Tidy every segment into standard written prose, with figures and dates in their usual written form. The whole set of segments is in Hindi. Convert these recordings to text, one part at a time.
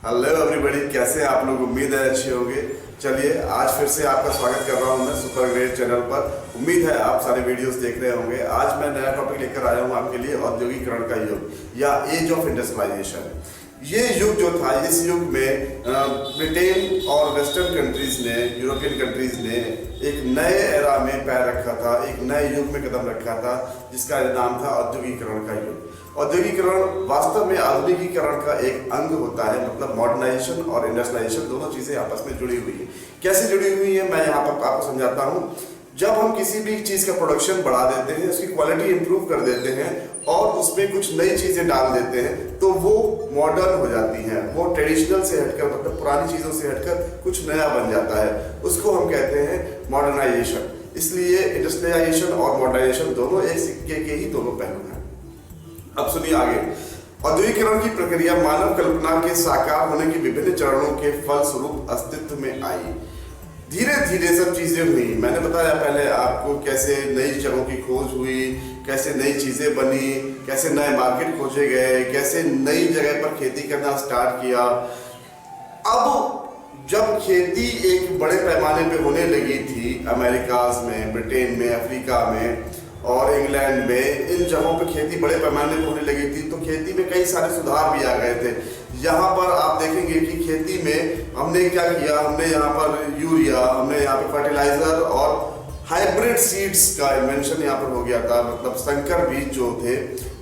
हेलो एवरीबॉडी, कैसे आप लोग? उम्मीद है अच्छे होंगे। चलिए आज फिर से आपका स्वागत कर रहा हूं मैं सुपर ग्रेट चैनल पर। उम्मीद है आप सारे वीडियोस देख रहे होंगे। आज मैं नया टॉपिक लेकर आया हूं आपके लिए, औद्योगिकरण का युग या एज ऑफ इंडस्ट्रियलाइजेशन। ये युग जो था, इस युग में ब्रिटेन और वेस्टर्न कंट्रीज ने, यूरोपियन कंट्रीज ने एक नए एरा में पैर रखा था, एक नए युग में कदम रखा था, जिसका नाम था औद्योगिकरण का युग। औद्योगिकरण वास्तव में आधुनिकीकरण का एक अंग होता है, मतलब मॉडर्नाइजेशन और इंडस्ट्रियलाइजेशन दोनों चीजें आपस में जुड़ी हुई है। कैसे जुड़ी हुई है मैं यहाँ पर आपको समझाता हूँ। जब हम किसी भी चीज का प्रोडक्शन बढ़ा देते हैं, उसकी क्वालिटी इंप्रूव कर देते हैं और उसमें कुछ नई चीजें डाल देते हैं, तो वो मॉडर्न हो जाती हैं। वो ट्रेडिशनल से हटकर, मतलब पुरानी चीजों से हटकर कुछ नया बन जाता है। उसको हम कहते हैं मॉडर्नाइजेशन। इसलिए इंडस्ट्रियलाइजेशन और मॉडर्नाइजेशन दोनों एक सिक्के के ही दोनों पहलू हैं। अब सुनिए आगे। औद्योगिकरण की प्रक्रिया मानव कल्पना के साकार होने के विभिन्न चरणों के फलस्वरूप अस्तित्व में आई। धीरे धीरे सब चीजें हुई। मैंने बताया पहले आपको कैसे नई जगहों की खोज हुई, कैसे नई चीजें बनी, कैसे नए मार्केट खोजे गए, कैसे नई जगह पर खेती करना स्टार्ट किया। अब जब खेती एक बड़े पैमाने पे होने लगी थी, अमेरिकाज में, ब्रिटेन में, अफ्रीका में और इंग्लैंड में, इन जगहों पे खेती बड़े पैमाने पर होने लगी थी, तो खेती में कई सारे सुधार भी आ गए थे। यहाँ पर आप देखेंगे कि खेती में हमने क्या किया, हमने यहाँ पर यूरिया, हमने यहाँ पे फर्टिलाइजर और हाइब्रिड सीड्स का इन्वेंशन यहाँ पर हो गया था। मतलब संकर बीज जो थे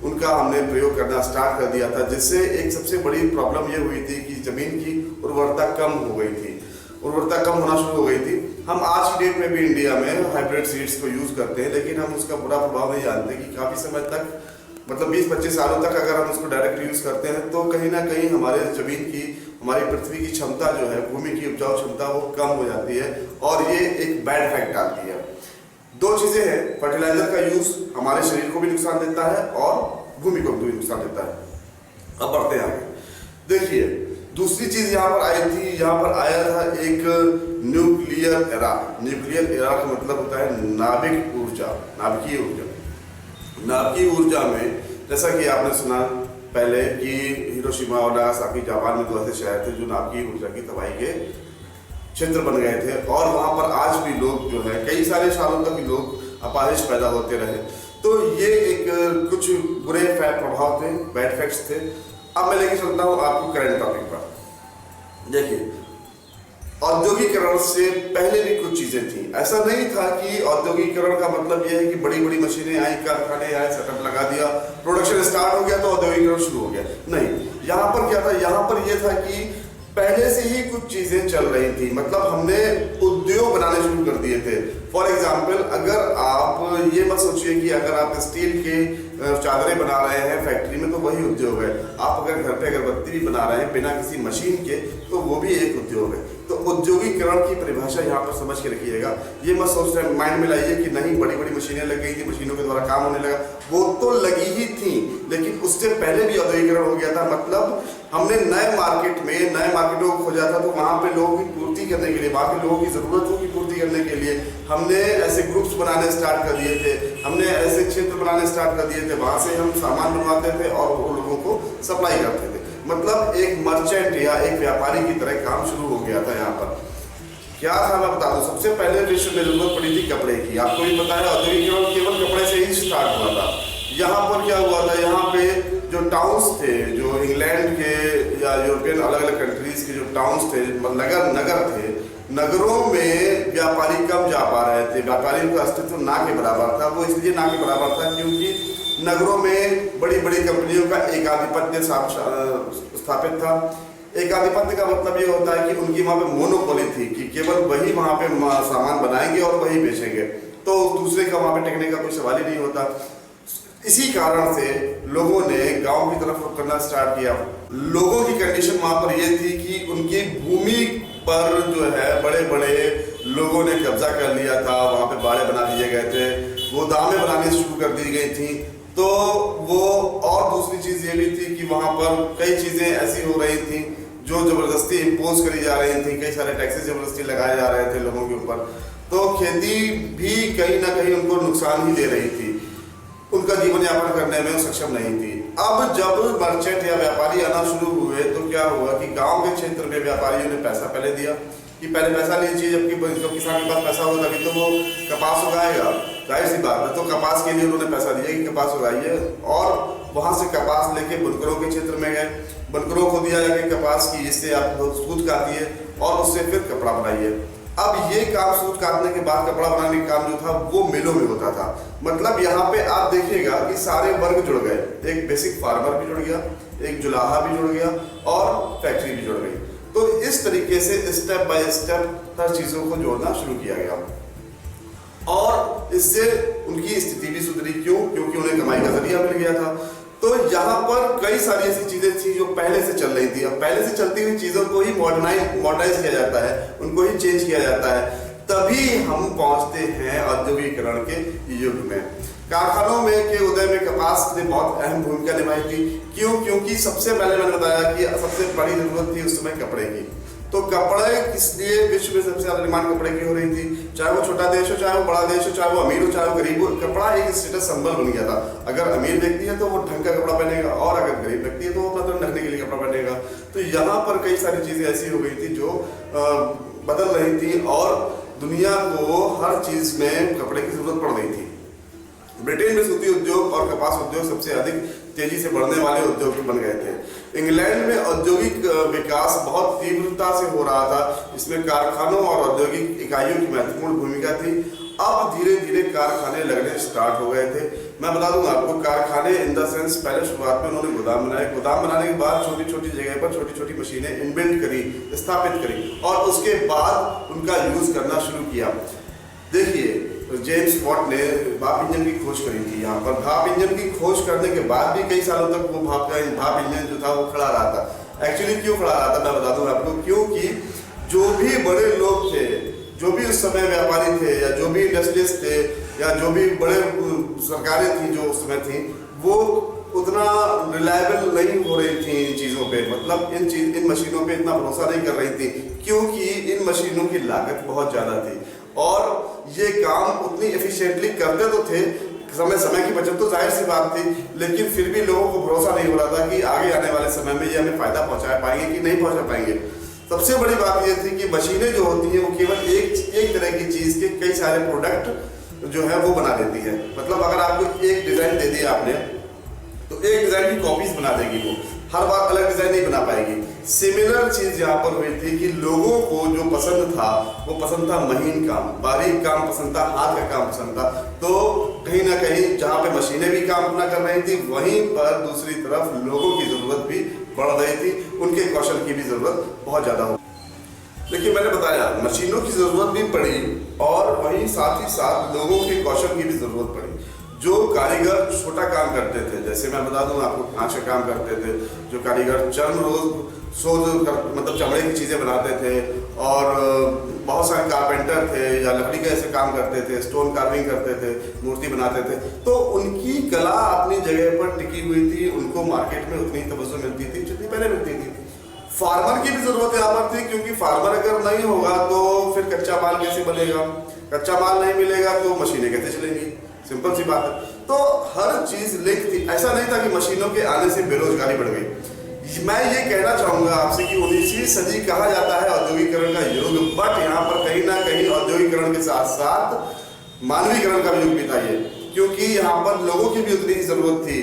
उनका हमने प्रयोग करना स्टार्ट कर दिया था, जिससे एक सबसे बड़ी प्रॉब्लम ये हुई थी कि जमीन की उर्वरता कम हो गई थी, उर्वरता कम होना शुरू हो गई थी। हम आज की डेट में भी इंडिया में हाइब्रिड सीड्स को यूज करते हैं, लेकिन हम उसका बुरा प्रभाव नहीं जानते कि काफी समय तक, मतलब 20-25 सालों तक अगर हम उसको डायरेक्ट यूज करते हैं तो कहीं ना कहीं हमारे जमीन की, हमारी पृथ्वी की क्षमता जो है, भूमि की उपजाऊ क्षमता, वो कम हो जाती है और ये एक बैड इफेक्ट डालती है। दो चीजें हैं, फर्टिलाइजर का यूज हमारे शरीर को भी नुकसान देता है और भूमि को भी नुकसान देता है। अब बढ़ते हैं आगे। देखिए दूसरी चीज यहाँ पर आई थी, यहाँ पर आया था एक न्यूक्लियर एरा। न्यूक्लियर एरा का मतलब होता है नाभिक ऊर्जा, नाभिकीय ऊर्जा। नाभिकीय ऊर्जा में जैसा कि आपने सुना पहले कि हिरोशिमा और नागासाकी जापान में 2 ऐसे शहर थे जो नाभिकीय ऊर्जा की तबाही के क्षेत्र बन गए थे, और वहां पर आज भी लोग जो है, कई सारे सालों तक लोग अपाहिज पैदा होते रहे। तो ये एक कुछ बुरे प्रभाव थे, बैड इफेक्ट्स थे। अब मैं लेके चलता हूँ आपको करंट टॉपिक पर। देखिए औद्योगिकरण से पहले भी कुछ चीजें थी। ऐसा नहीं था कि औद्योगिकरण का मतलब यह है कि बड़ी बड़ी मशीनें आई, कारखाने आए, सेटअप लगा दिया, प्रोडक्शन स्टार्ट हो गया तो औद्योगिकरण शुरू हो गया। नहीं, यहाँ पर क्या था, यहाँ पर यह था कि पहले से ही कुछ चीजें चल रही थी। मतलब हमने उद्योग बनाने शुरू कर दिए थे। फॉर एग्जाम्पल, अगर आप ये मत सोचिए कि अगर आप स्टील के चादरें बना रहे हैं फैक्ट्री में तो वही उद्योग है। आप अगर घर पे अगरबत्ती भी बना रहे हैं बिना किसी मशीन के तो वो भी एक उद्योग है। तो औद्योगिकरण की परिभाषा यहाँ पर समझ के रखिएगा। ये मत सोच रहे, माइंड में लाइए कि नहीं बड़ी बड़ी मशीनें लग गई थी, मशीनों के द्वारा काम होने लगा। वो तो लगी ही थी, लेकिन उससे पहले भी औद्योगिकरण हो गया था। मतलब हमने नए मार्केटों को खोजा था, तो वहाँ पे लोगों की पूर्ति करने के लिए, वहाँ के लोगों की जरूरतों की पूर्ति करने के लिए हमने ऐसे ग्रुप्स बनाने स्टार्ट कर दिए थे, हमने ऐसे क्षेत्र बनाने स्टार्ट कर दिए थे। वहाँ से हम सामान बनवाते थे और वो लोगों को सप्लाई करते थे। मतलब एक मर्चेंट या एक व्यापारी की तरह काम शुरू हो गया था। यहाँ पर क्या था मैं बता दूं, सबसे पहले विश्व में जरूरत पड़ी थी कपड़े की। आपको भी पता है औद्योगिकरण केवल कपड़े से ही स्टार्ट हुआ था। यहाँ पर क्या हुआ था, यहाँ पे जो टाउन्स थे, जो इंग्लैंड के या यूरोपियन अलग अलग कंट्रीज के जो टाउन्स थे, नगर थे, नगरों में व्यापारी कम जा पा रहे थे। व्यापारियों का अस्तित्व ना के बराबर था। वो इसलिए ना के बराबर था क्योंकि नगरों में बड़ी बड़ी कंपनियों का एकाधिपत्य स्थापित था। एकाधिपत्य का मतलब ये होता है कि उनकी वहाँ पे मोनोपोली थी कि केवल वही वहाँ पे सामान बनाएंगे और वही बेचेंगे, तो दूसरे का वहाँ पे टिकने का कोई सवाल ही नहीं होता। इसी कारण से लोगों ने गांव की तरफ रुख करना स्टार्ट किया। लोगों की कंडीशन वहाँ पर ये थी कि उनकी भूमि पर जो है बड़े बड़े लोगों ने कब्जा कर लिया था। वहाँ पे बाड़े बना दिए गए थे, गोदामें बनानी शुरू कर दी गई थी। तो वो, और दूसरी चीज ये भी थी कि वहाँ पर कई चीजें ऐसी हो रही थी जो जबरदस्ती इम्पोज करी जा रही थी। कई सारे टैक्सेस जबरदस्ती लगाए जा रहे थे लोगों के ऊपर। तो खेती भी कहीं ना कहीं उनको नुकसान ही दे रही थी, उनका जीवन यापन करने में सक्षम नहीं थी। अब जब मर्चेंट या व्यापारी आना शुरू हुए तो क्या हुआ कि गांव के क्षेत्र में व्यापारियों ने पैसा पहले दिया कि पहले पैसा लीजिए, जबकि जब किसान के पास पैसा होगा तभी तो वो कपास उगाएगा, जाहिर सी बात है। तो कपास के लिए उन्होंने पैसा दिया कि कपास उगाइए, और वहाँ से कपास लेके बुनकरों के क्षेत्र में गए, बुनकरों को दिया जाके कपास की, इससे आप सूत काटिए और उससे फिर कपड़ा बनाइए। अब ये काम सूत काटने के बाद कपड़ा बनाने का काम जो था वो मिलों में होता था। मतलब यहाँ पे आप देखिएगा कि सारे वर्ग जुड़ गए, एक बेसिक फार्मर भी जुड़ गया, एक जुलाहा भी जुड़ गया और फैक्ट्री भी जुड़ गई। तो इस तरीके से स्टेप बाय स्टेप हर चीज़ों को जोड़ना शुरू किया गया और इससे उनकी स्थिति भी सुधरी। क्यों? क्योंकि उन्हें कमाई का जरिया मिल गया था। तो यहाँ पर कई सारी ऐसी चीजें थी जो पहले से चल रही थी। अब पहले से चलती हुई चीजों को ही मॉडर्नाइज किया जाता है, उनको ही चेंज किया जाता है, तभी हम पहुंचते हैं औद्योगिकरण के युग में। कारखानों में के उदय में कपास ने बहुत अहम भूमिका निभाई थी। क्यों? क्योंकि सबसे पहले मैंने बताया कि सबसे बड़ी जरूरत थी उस समय कपड़े की। तो कपड़े किस लिए विश्व में सबसे ज्यादा डिमांड कपड़े की हो रही थी? चाहे वो छोटा देश हो, चाहे वो बड़ा देश हो, चाहे वो अमीर हो, चाहे वो गरीब हो, कपड़ा एक स्टेटस सिंबल बन गया था। अगर अमीर व्यक्ति है तो वो ढंग का कपड़ा पहनेगा और अगर गरीब व्यक्ति है तो वो अपना ढकने के लिए कपड़ा पहनेगा। तो यहाँ पर कई सारी चीजें ऐसी हो गई थी जो बदल रही थी और दुनिया को हर चीज में कपड़े की जरूरत पड़ रही थी। ब्रिटेन में सूती उद्योग और कपास उद्योग सबसे अधिक तेजी से बढ़ने वाले उद्योग बन गए थे। इंग्लैंड में औद्योगिक विकास बहुत तीव्रता से हो रहा था। इसमें कारखानों और औद्योगिक इकाइयों की महत्वपूर्ण भूमिका थी। अब धीरे धीरे कारखाने लगने स्टार्ट हो गए थे। मैं बता दूंगा आपको, कारखाने इन द सेंस पहले शुरुआत में उन्होंने गोदाम बनाए, गोदाम बनाने के बाद छोटी छोटी जगह पर छोटी छोटी मशीनें इनबिल्ट करी, स्थापित करी और उसके बाद उनका यूज करना शुरू किया। देखिए, जेम्स वॉट ने भाप इंजन की खोज करी थी। यहाँ पर भाप इंजन की खोज करने के बाद भी कई सालों तक वो भाप इंजन जो था वो खड़ा रहा था। एक्चुअली क्यों खड़ा रहा था मैं बता दूं आपको, क्योंकि जो भी बड़े लोग थे, जो भी उस समय व्यापारी थे या जो भी इंडस्ट्रियलिस्ट थे या जो भी बड़े सरकारें थी जो उस समय थी, वो उतना रिलायबल नहीं हो रही थी इन चीज़ों पे। मतलब इन मशीनों पे इतना भरोसा नहीं कर रही थी क्योंकि इन मशीनों की लागत बहुत ज़्यादा थी और ये काम उतनी एफिशिएंटली करते तो थे, समय की बचत तो जाहिर सी बात थी, लेकिन फिर भी लोगों को भरोसा नहीं हो रहा था कि आगे आने वाले समय में ये हमें फायदा पहुंचा पाएंगे कि नहीं पहुंचा पाएंगे। सबसे बड़ी बात ये थी कि मशीनें जो होती हैं वो केवल एक तरह की चीज़ के कई सारे प्रोडक्ट जो है वो बना देती है। मतलब अगर आपको एक डिज़ाइन दे दिया आपने तो एक डिज़ाइन की कॉपीज बना देगी, वो हर बार अलग डिज़ाइन नहीं बना पाएगी। सिमिलर चीज़ यहाँ पर हुई थी कि लोगों को जो पसंद था वो पसंद था महीन काम, बारीक काम पसंद था, हाथ का काम पसंद था। तो कहीं ना कहीं जहाँ पे मशीनें भी काम अपना कर रही थी, वहीं पर दूसरी तरफ लोगों की ज़रूरत भी बढ़ रही थी, उनके कौशल की भी ज़रूरत बहुत ज़्यादा हो। लेकिन मैंने बताया मशीनों की ज़रूरत भी पड़ी और वहीं साथ ही साथ लोगों के कौशल की भी ज़रूरत पड़ी। जो कारीगर छोटा काम करते थे, जैसे मैं बता दूं आपको, कांच का काम करते थे, जो कारीगर चर्म शोध मतलब चमड़े की चीज़ें बनाते थे और बहुत सारे कारपेंटर थे या लकड़ी का ऐसे काम करते थे, स्टोन कार्विंग करते थे, मूर्ति बनाते थे, तो उनकी कला अपनी जगह पर टिकी हुई थी। उनको मार्केट में उतनी तवज्जो मिलती थी जितनी पहले मिलती थी। फार्मर की भी जरूरत यहाँ पर थी क्योंकि फार्मर अगर नहीं होगा तो फिर कच्चा माल कैसे बनेगा, कच्चा माल नहीं मिलेगा तो मशीनें कैसे चलेंगी, सिंपल सी बात है। तो हर चीज लिंक थी। ऐसा नहीं था कि मशीनों के आने से बेरोजगारी बढ़ गई। मैं ये कहना चाहूंगा आपसे कि 19वीं सदी कहा जाता है औद्योगिकरण का युग, बट यहाँ पर कहीं ना कहीं औद्योगिकरण के साथ साथ मानवीकरण का भी युग भी था ये, क्योंकि यहाँ पर लोगों की भी उतनी ही जरूरत थी।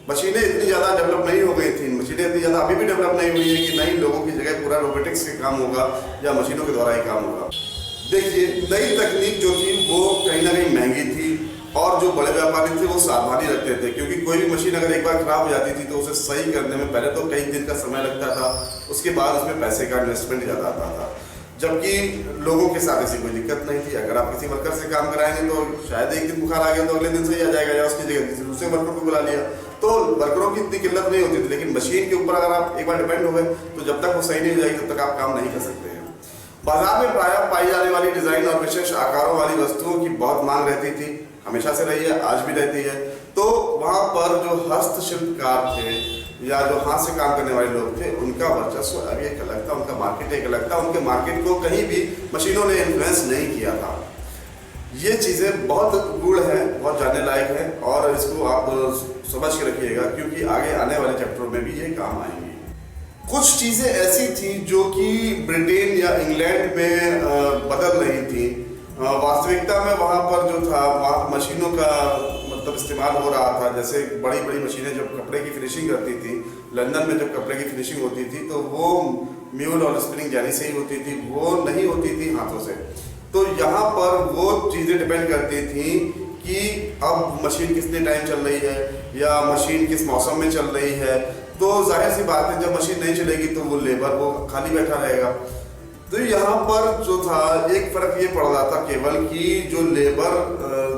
मशीनें इतनी ज़्यादा डेवलप नहीं हो गई थी, मशीनें इतनी ज़्यादा अभी भी डेवलप नहीं हुई है कि नई लोगों की जगह पूरा रोबोटिक्स के काम होगा या मशीनों के द्वारा ही काम होगा। देखिए, नई तकनीक जो थी वो कहीं ना कहीं महंगी थी और जो बड़े व्यापारी थे वो सावधानी रखते थे, क्योंकि कोई भी मशीन अगर एक बार खराब हो जाती थी तो उसे सही करने में पहले तो कई दिन का समय लगता था, उसके बाद उसमें पैसे का इन्वेस्टमेंट ज़्यादा आता था। जबकि लोगों के साथ ऐसी कोई दिक्कत नहीं थी। अगर आप किसी वर्कर से काम कराएंगे तो शायद एक दिन बुखार आ गया तो अगले दिन सही आ जाएगा, या उसकी जगह किसी दूसरे वर्कर को बुला लिया, तो वर्करों की इतनी किल्लत नहीं होती थी। लेकिन मशीन के ऊपर अगर आप एक बार डिपेंड हो गए तो जब तक वो सही नहीं हो जाएगी तब तक आप काम नहीं कर सकते हैं। बाजार में प्रायः पाई जाने वाली डिजाइन और विशेष आकारों वाली वस्तुओं की बहुत मांग रहती थी, हमेशा से रही है, आज भी रहती है। तो वहाँ पर जो हस्तशिल्पकार थे या जो हाथ से काम करने वाले लोग थे, उनका वर्चस्व अभी एक अलग था, उनका मार्केट एक अलग था। उनके मार्केट को कहीं भी मशीनों ने इन्फ्लुएंस नहीं किया था। ये चीज़ें बहुत गुड़ हैं, बहुत जानने लायक हैं और इसको आप समझ के रखिएगा क्योंकि आगे आने वाले चैप्टरों में भी ये काम आएंगी। कुछ चीज़ें ऐसी थी जो कि ब्रिटेन या इंग्लैंड में बदल रही थी। वास्तविकता में वहाँ पर जो था वहाँ मशीनों का मतलब इस्तेमाल हो रहा था। जैसे बड़ी बड़ी मशीनें जब कपड़े की फिनिशिंग करती थी, लंदन में जब कपड़े की फिनिशिंग होती थी तो वो म्यूल और स्पिनिंग जाली से ही होती थी, वो नहीं होती थी हाथों से। तो यहाँ पर वो चीज़ें डिपेंड करती थी कि अब मशीन कितने टाइम चल रही है या मशीन किस मौसम में चल रही है। तो जाहिर सी बात है जब मशीन नहीं चलेगी तो वो लेबर वो खाली बैठा रहेगा। तो यहाँ पर जो था एक फ़र्क ये पड़ रहा था केवल कि जो लेबर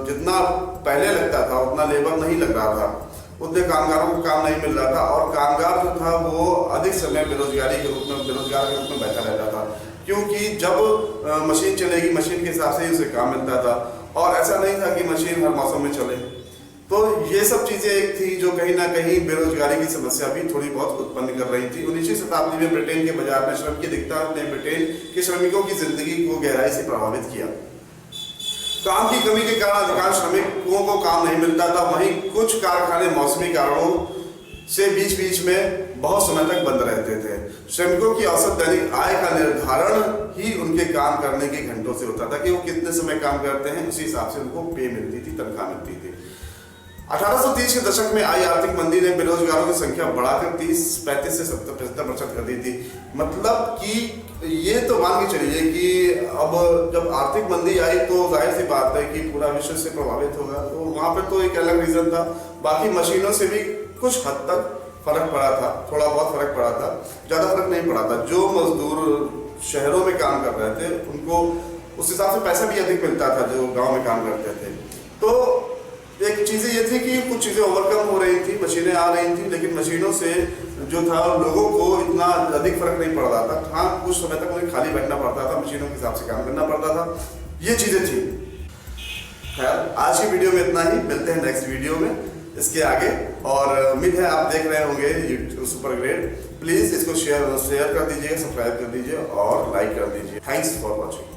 जितना पहले लगता था उतना लेबर नहीं लग रहा था, उतने कामगारों को काम नहीं मिल रहा था और कामगार जो था वो अधिक समय बेरोजगार के रूप में बैठा रहता था क्योंकि जब मशीन चलेगी मशीन के हिसाब से ही उसे काम मिलता था और ऐसा नहीं था कि मशीन हर मौसम में चले। तो ये सब चीज़ें एक थी जो कहीं ना कहीं बेरोजगारी की समस्या भी थोड़ी बहुत उत्पन्न कर रही थी। 19वीं शताब्दी में ब्रिटेन के बाजार में श्रम की अधिकता ने ब्रिटेन के श्रमिकों की जिंदगी को गहराई से प्रभावित किया। काम की कमी के कारण अधिकांश श्रमिकों को काम नहीं मिलता था। वहीं कुछ कारखाने मौसमी कारणों से बीच बीच में बहुत समय तक बंद रहते थे। श्रमिकों की औसत दैनिक आय का निर्धारण ही उनके काम करने के घंटों से होता था कि वो कितने समय काम करते हैं, उसी हिसाब से उनको पे मिलती थी, तनख्वाह मिलती थी। 1830 के दशक में आई आर्थिक मंदी ने बेरोजगारों की संख्या बढ़ाकर 35 से 75% कर दी थी। मतलब कि ये तो मान के चलिए कि अब जब आर्थिक मंदी आई तो जाहिर सी बात है कि पूरा विश्व से प्रभावित होगा। तो वहाँ पर तो एक अलग रीज़न था। बाकी मशीनों से भी कुछ हद तक फर्क पड़ा था, थोड़ा बहुत फर्क पड़ा था, ज़्यादा फर्क नहीं पड़ा था। जो मजदूर शहरों में काम कर रहे थे उनको उस हिसाब से पैसा भी अधिक मिलता था जो गाँव में काम करते थे। तो एक चीज़ें ये थी कि कुछ चीज़ें ओवरकम हो रही थी, मशीनें आ रही थी, लेकिन मशीनों से जो था लोगों को इतना अधिक फर्क नहीं पड़ रहा था। हाँ, कुछ समय तक उन्हें खाली बैठना पड़ता था, मशीनों के हिसाब से काम करना पड़ता था, ये चीज़ें थी। खैर, आज की वीडियो में इतना ही। मिलते हैं नेक्स्ट वीडियो में इसके आगे और उम्मीद है आप देख रहे होंगे यूट्यूब सुपर ग्रेड। प्लीज़ इसको शेयर कर दीजिए, सब्सक्राइब कर दीजिए और लाइक कर दीजिए। Thanks for watching.